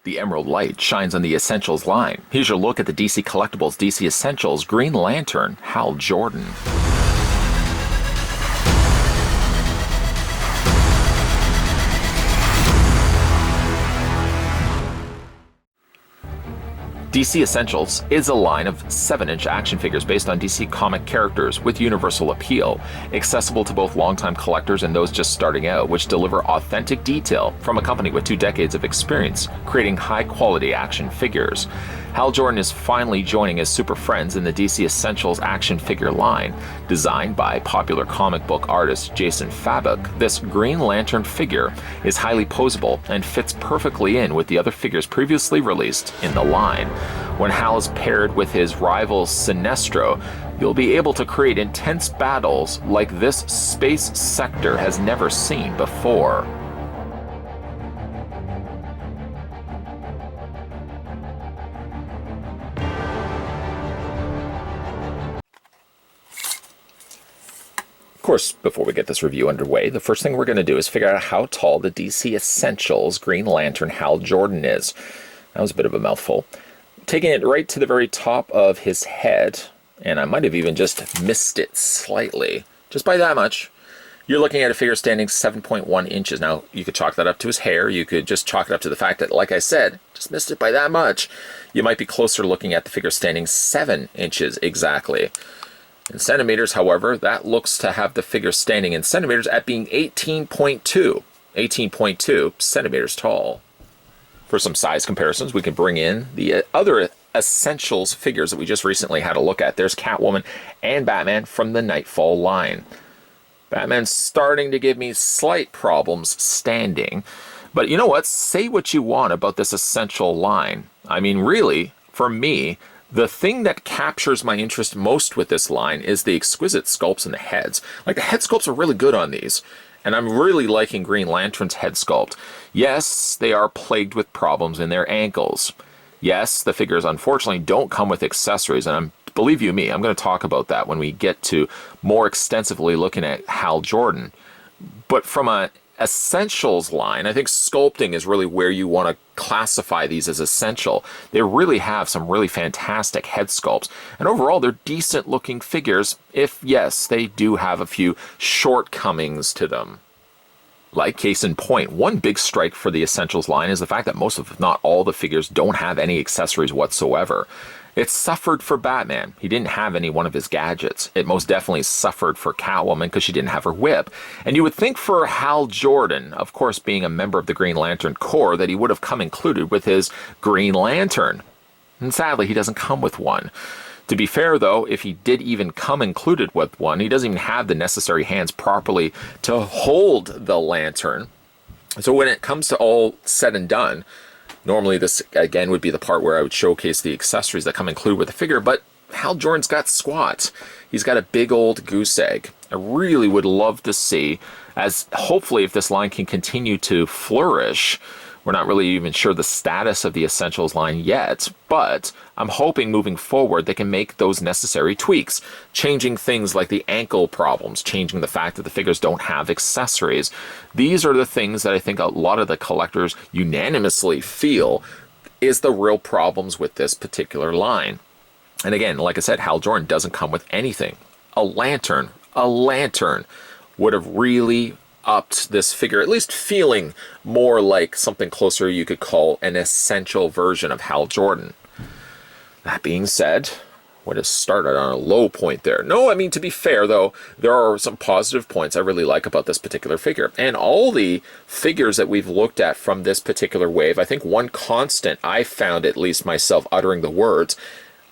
The emerald light shines on the Essentials line. Here's your look at the DC Collectibles DC Essentials Green Lantern Hal Jordan. DC Essentials is a line of 7-inch action figures based on DC comic characters with universal appeal, accessible to both longtime collectors and those just starting out, which deliver authentic detail from a company with 2 decades of experience creating high-quality action figures. Hal Jordan is finally joining his super friends in the DC Essentials action figure line. Designed by popular comic book artist Jason Fabok, this Green Lantern figure is highly posable and fits perfectly in with the other figures previously released in the line. When Hal is paired with his rival Sinestro, you'll be able to create intense battles like this space sector has never seen before. Of course, before we get this review underway, the first thing we're going to do is figure out how tall the DC Essentials Green Lantern Hal Jordan is. That was a bit of a mouthful. Taking it right to the very top of his head, and I might have even just missed it slightly, just by that much, you're looking at a figure standing 7.1 inches. Now, you could chalk that up to his hair, you could just chalk it up to the fact that, like I said, just missed it by that much. You might be closer looking at the figure standing 7 inches exactly. In centimeters, however, that looks to have the figure standing in centimeters at being 18.2 centimeters tall. For some size comparisons, we can bring in the other Essentials figures that we just recently had a look at. There's Catwoman and Batman from the Nightfall line. Batman's starting to give me slight problems standing. But you know what? Say what you want about this Essential line. I mean, really, for me, the thing that captures my interest most with this line is the exquisite sculpts in the heads. Like, the head sculpts are really good on these. And I'm really liking Green Lantern's head sculpt. Yes, they are plagued with problems in their ankles. Yes, the figures unfortunately don't come with accessories, and believe you me, I'm going to talk about that when we get to more extensively looking at Hal Jordan. But from an Essentials line, I think sculpting is really where you want to classify these as essential. They really have some really fantastic head sculpts, and overall they're decent looking figures, if yes, they do have a few shortcomings to them. Like case in point, one big strike for the Essentials line is the fact that most of, if not all, the figures don't have any accessories whatsoever. It suffered for Batman. He didn't have any one of his gadgets. It most definitely suffered for Catwoman because she didn't have her whip. And you would think for Hal Jordan, of course being a member of the Green Lantern Corps, that he would have come included with his Green Lantern. And sadly, he doesn't come with one. To be fair though, if he did even come included with one, he doesn't even have the necessary hands properly to hold the lantern. So when it comes to all said and done, normally this, again, would be the part where I would showcase the accessories that come included with the figure, but Hal Jordan's got squat. He's got a big old goose egg. I really would love to see, as hopefully if this line can continue to flourish, we're not really even sure the status of the Essentials line yet, but I'm hoping moving forward they can make those necessary tweaks, changing things like the ankle problems, changing the fact that the figures don't have accessories. These are the things that I think a lot of the collectors unanimously feel is the real problems with this particular line. And again, like I said, Hal Jordan doesn't come with anything. A lantern would have really upped this figure, at least feeling more like something closer you could call an essential version of Hal Jordan. That being said, would have started on a low point there. No, I mean, to be fair though, there are some positive points I really like about this particular figure. And all the figures that we've looked at from this particular wave, I think one constant I found, at least myself uttering the words,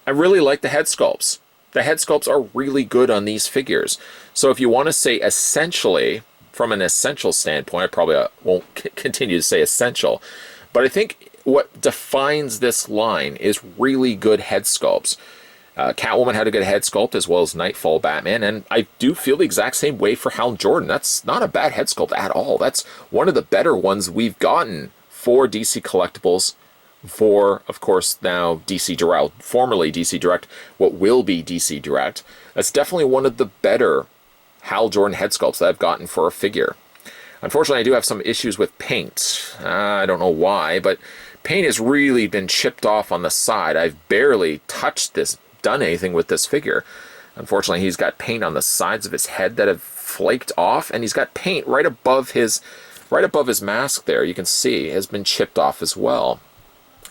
I really like the head sculpts. The head sculpts are really good on these figures. So if you want to say essentially, from an essential standpoint, I probably won't continue to say essential, but I think what defines this line is really good head sculpts. Catwoman had a good head sculpt as well as Nightfall Batman, and I do feel the exact same way for Hal Jordan. That's not a bad head sculpt at all. That's one of the better ones we've gotten for DC Collectibles, for, of course, now DC Direct, formerly DC Direct, what will be DC Direct. That's definitely one of the better Hal Jordan head sculpts that I've gotten for a figure. Unfortunately, I do have some issues with paint. I don't know why, but Paint has really been chipped off on the side. I've barely touched this, done anything with this figure. Unfortunately, he's got paint on the sides of his head that have flaked off, and he's got paint right above his mask there. You can see it has been chipped off as well.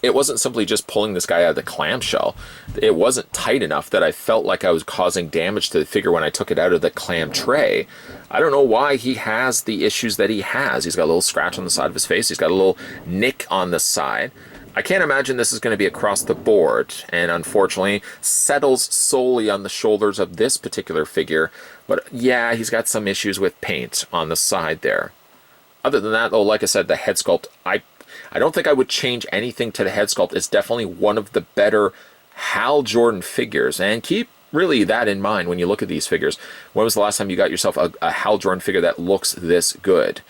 It wasn't simply just pulling this guy out of the clamshell. It wasn't tight enough that I felt like I was causing damage to the figure when I took it out of the clam tray. I don't know why he has the issues that he has. He's got a little scratch on the side of his face. He's got a little nick on the side. I can't imagine this is going to be across the board, and unfortunately settles solely on the shoulders of this particular figure. But yeah, he's got some issues with paint on the side there. Other than that, though, like I said, the head sculpt, I don't think I would change anything to the head sculpt. It's definitely one of the better Hal Jordan figures, and keep really that in mind when you look at these figures. When was the last time you got yourself a Hal Jordan figure that looks this good?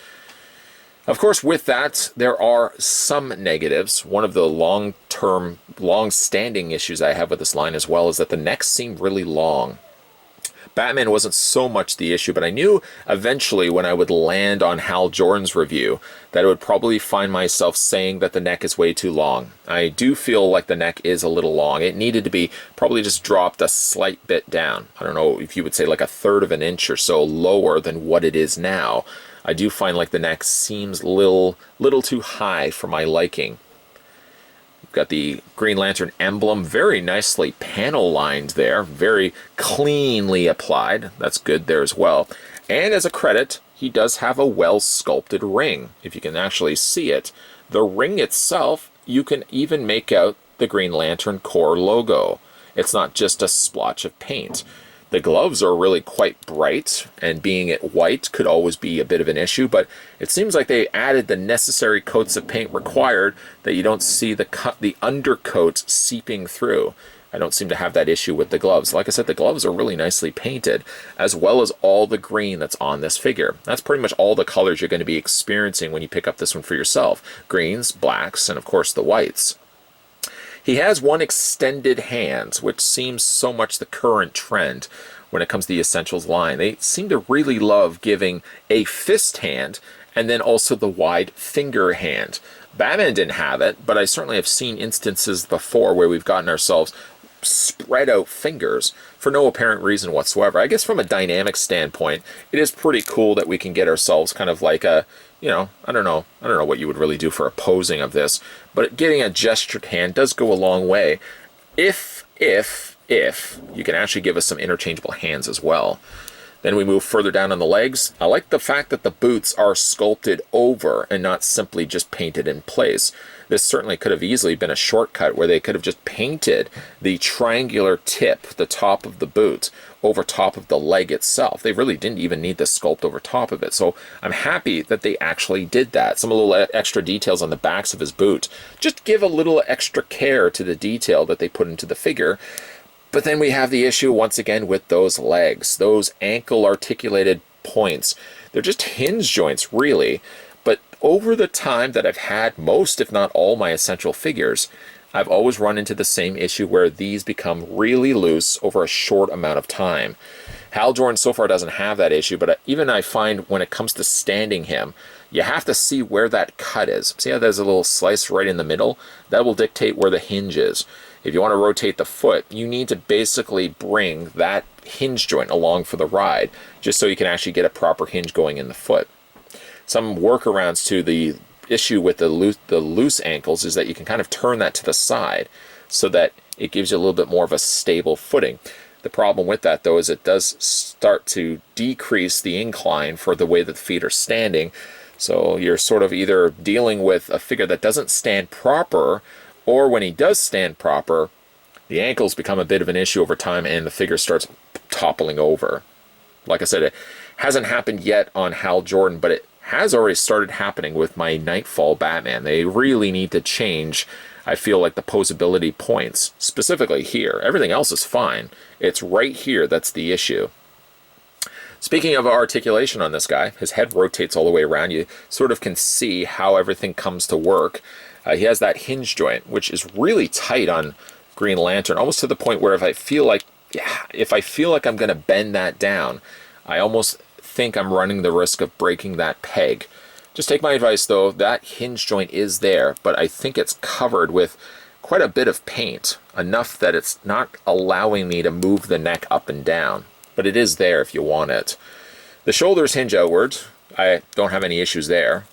Of course, with that, there are some negatives. One of the long-term, long-standing issues I have with this line as well is that the necks seem really long. Batman wasn't so much the issue, but I knew eventually when I would land on Hal Jordan's review that I would probably find myself saying that the neck is way too long. I do feel like the neck is a little long. It needed to be probably just dropped a slight bit down. I don't know if you would say like a third of an inch or so lower than what it is now. I do find like the neck seems a little too high for my liking. Got the Green Lantern emblem very nicely panel lined there, very cleanly applied. That's good there as well. And as a credit, he does have a well sculpted ring. If you can actually see it, the ring itself, you can even make out the Green Lantern Corps logo. It's not just a splotch of paint. The gloves are really quite bright, and being it white could always be a bit of an issue, but it seems like they added the necessary coats of paint required that you don't see the undercoat seeping through. I don't seem to have that issue with the gloves. Like I said, the gloves are really nicely painted, as well as all the green that's on this figure. That's pretty much all the colors you're going to be experiencing when you pick up this one for yourself. Greens, blacks, and of course the whites. He has one extended hand, which seems so much the current trend when it comes to the Essentials line. They seem to really love giving a fist hand and then also the wide finger hand. Batman didn't have it, but I certainly have seen instances before where we've gotten ourselves spread out fingers for no apparent reason whatsoever. I guess from a dynamic standpoint, it is pretty cool that we can get ourselves kind of like a, you know, I don't know what you would really do for a posing of this, but getting a gestured hand does go a long way if you can actually give us some interchangeable hands as well. Then we move further down on the legs. I like the fact that the boots are sculpted over and not simply just painted in place. This certainly could have easily been a shortcut where they could have just painted the triangular tip, the top of the boot, over top of the leg itself. They really didn't even need the sculpt over top of it. So I'm happy that they actually did that. Some little extra details on the backs of his boot. Just give a little extra care to the detail that they put into the figure. But then we have the issue once again with those legs, those ankle articulated points. They're just hinge joints really. But over the time that I've had most, if not all, my Essential figures, I've always run into the same issue where these become really loose over a short amount of time. Hal Jordan so far doesn't have that issue, but even I find when it comes to standing him, you have to see where that cut is. See how there's a little slice right in the middle? That will dictate where the hinge is. If you want to rotate the foot, you need to basically bring that hinge joint along for the ride, just so you can actually get a proper hinge going in the foot. Some workarounds to the issue with the loose ankles is that you can kind of turn that to the side so that it gives you a little bit more of a stable footing. The problem with that, though, is it does start to decrease the incline for the way that the feet are standing. So you're sort of either dealing with a figure that doesn't stand proper, or when he does stand proper, the ankles become a bit of an issue over time and the figure starts toppling over. Like I said, it hasn't happened yet on Hal Jordan, but it has already started happening with my Nightfall Batman. They really need to change, I feel like, the posability points, specifically here. Everything else is fine. It's right here that's the issue. Speaking of articulation on this guy, his head rotates all the way around. You sort of can see how everything comes to work. He has that hinge joint, which is really tight on Green Lantern, almost to the point where if I feel like I'm going to bend that down, I almost think I'm running the risk of breaking that peg. Just take my advice though, that hinge joint is there, but I think it's covered with quite a bit of paint, enough that it's not allowing me to move the neck up and down, but it is there if you want it. The shoulders hinge outwards. I don't have any issues there.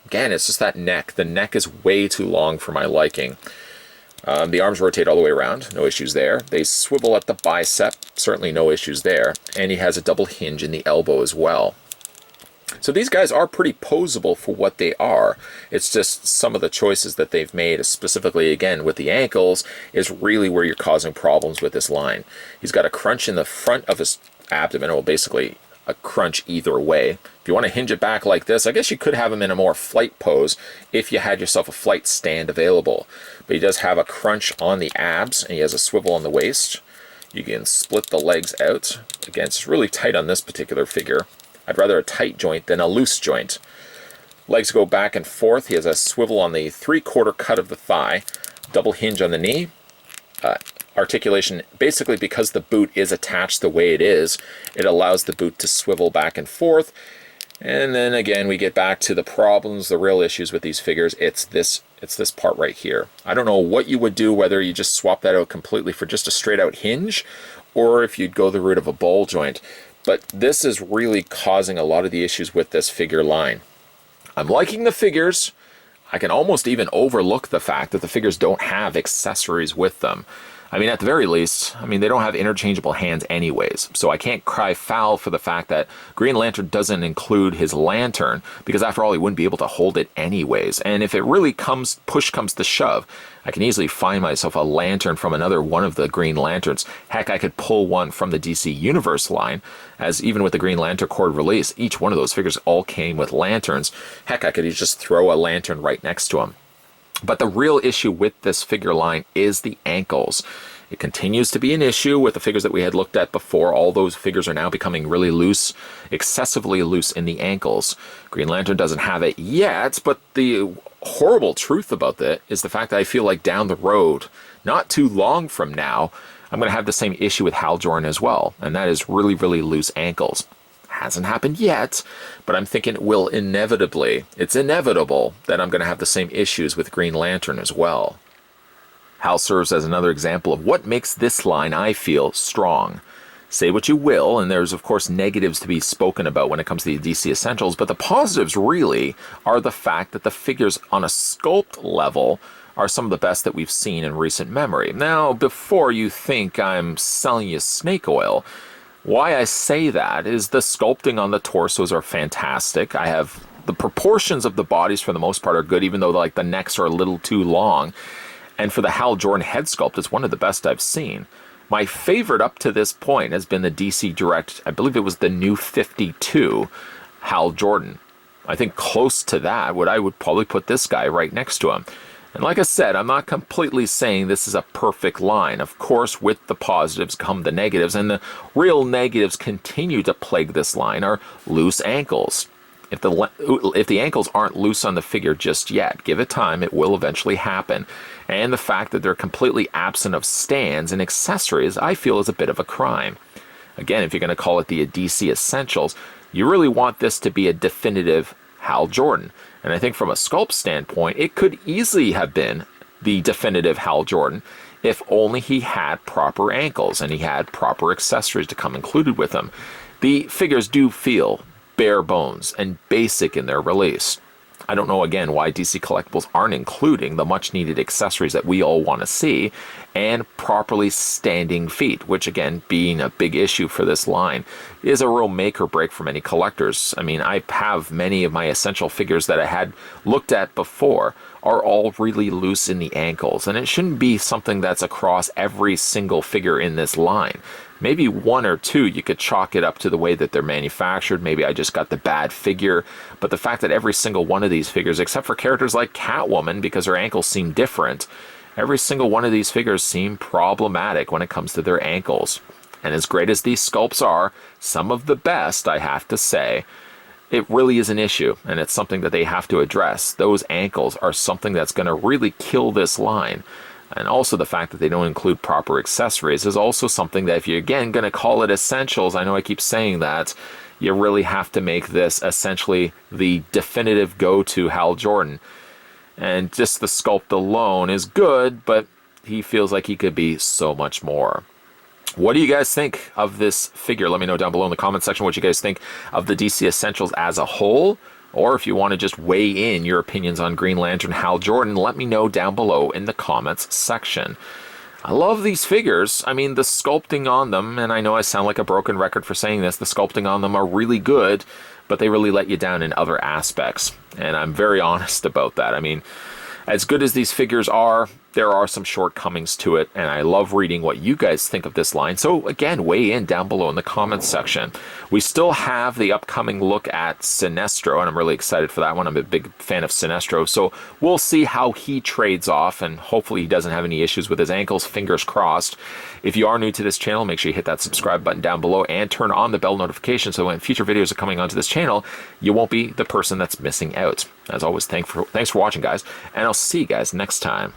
Again, it's just that neck. The neck is way too long for my liking. The arms rotate all the way around, no issues there. They swivel at the bicep, certainly no issues there. And he has a double hinge in the elbow as well. So these guys are pretty posable for what they are. It's just some of the choices that they've made, specifically again with the ankles, is really where you're causing problems with this line. He's got a crunch in the front of his abdomen, well basically a crunch either way. If you want to hinge it back like this, I guess you could have him in a more flight pose if you had yourself a flight stand available. But he does have a crunch on the abs and he has a swivel on the waist. You can split the legs out. Again, it's really tight on this particular figure. I'd rather a tight joint than a loose joint. Legs go back and forth. He has a swivel on the 3/4 cut of the thigh, double hinge on the knee. Articulation, basically because the boot is attached the way it is, it allows the boot to swivel back and forth. And then again, we get back to the problems, the real issues with these figures. It's this part right here. I don't know what you would do, whether you just swap that out completely for just a straight out hinge, or if you'd go the route of a ball joint. But this is really causing a lot of the issues with this figure line. I'm liking the figures. I can almost even overlook the fact that the figures don't have accessories with them. I mean, at the very least, I mean, they don't have interchangeable hands anyways, so I can't cry foul for the fact that Green Lantern doesn't include his lantern, because after all, he wouldn't be able to hold it anyways. And if it really push comes to shove, I can easily find myself a lantern from another one of the Green Lanterns. Heck, I could pull one from the DC Universe line, as even with the Green Lantern Corps release, each one of those figures all came with lanterns. Heck, I could just throw a lantern right next to him. But the real issue with this figure line is the ankles. It continues to be an issue with the figures that we had looked at before. All those figures are now becoming really loose, excessively loose in the ankles. Green Lantern doesn't have it yet, but the horrible truth about that is the fact that I feel like down the road, not too long from now, I'm going to have the same issue with Hal Jordan as well, and that is really, really loose ankles. Hasn't happened yet, but I'm thinking it will inevitably. It's inevitable that I'm going to have the same issues with Green Lantern as well. Hal serves as another example of what makes this line, I feel, strong. Say what you will, and there's of course negatives to be spoken about when it comes to the DC Essentials, but the positives really are the fact that the figures on a sculpt level are some of the best that we've seen in recent memory. Now, before you think I'm selling you snake oil, why I say that is the sculpting on the torsos are fantastic. I have the proportions of the bodies for the most part are good, even though like the necks are a little too long. And for the Hal Jordan head sculpt, it's one of the best I've seen. My favorite up to this point has been the DC Direct, I believe it was the new 52 Hal Jordan. I think close to that, I would probably put this guy right next to him. And like I said, I'm not completely saying this is a perfect line. Of course, with the positives come the negatives, and the real negatives continue to plague this line are loose ankles. If the ankles aren't loose on the figure just yet, give it time, it will eventually happen. And the fact that they're completely absent of stands and accessories, I feel is a bit of a crime. Again, if you're going to call it the DC Essentials, you really want this to be a definitive Hal Jordan. And I think from a sculpt standpoint, it could easily have been the definitive Hal Jordan if only he had proper ankles and he had proper accessories to come included with him. The figures do feel bare bones and basic in their release. I don't know, again, why DC Collectibles aren't including the much-needed accessories that we all want to see, and properly standing feet, which, again, being a big issue for this line, is a real make or break for many collectors. I mean, I have many of my essential figures that I had looked at before are all really loose in the ankles, and it shouldn't be something that's across every single figure in this line. Maybe one or two you could chalk it up to the way that they're manufactured. Maybe I just got the bad figure. But the fact that every single one of these figures, except for characters like Catwoman, because her ankles seem different, every single one of these figures seem problematic when it comes to their ankles. And as great as these sculpts are, some of the best, I have to say, it really is an issue, and it's something that they have to address. Those ankles are something that's going to really kill this line. And also the fact that they don't include proper accessories is also something that if you're, again, going to call it essentials, I know I keep saying that, you really have to make this essentially the definitive go-to Hal Jordan. And just the sculpt alone is good, but he feels like he could be so much more. What do you guys think of this figure? Let me know down below in the comment section what you guys think of the DC Essentials as a whole. Or if you want to just weigh in your opinions on Green Lantern Hal Jordan, let me know down below in the comments section. I love these figures. I mean, the sculpting on them, and I know I sound like a broken record for saying this, the sculpting on them are really good, but they really let you down in other aspects. And I'm very honest about that. I mean, as good as these figures are, there are some shortcomings to it, and I love reading what you guys think of this line. So again, weigh in down below in the comments section. We still have the upcoming look at Sinestro, and I'm really excited for that one. I'm a big fan of Sinestro, so we'll see how he trades off, and hopefully he doesn't have any issues with his ankles, fingers crossed. If you are new to this channel, make sure you hit that subscribe button down below and turn on the bell notification so when future videos are coming onto this channel, you won't be the person that's missing out. As always, thanks for watching, guys, and I'll see you guys next time.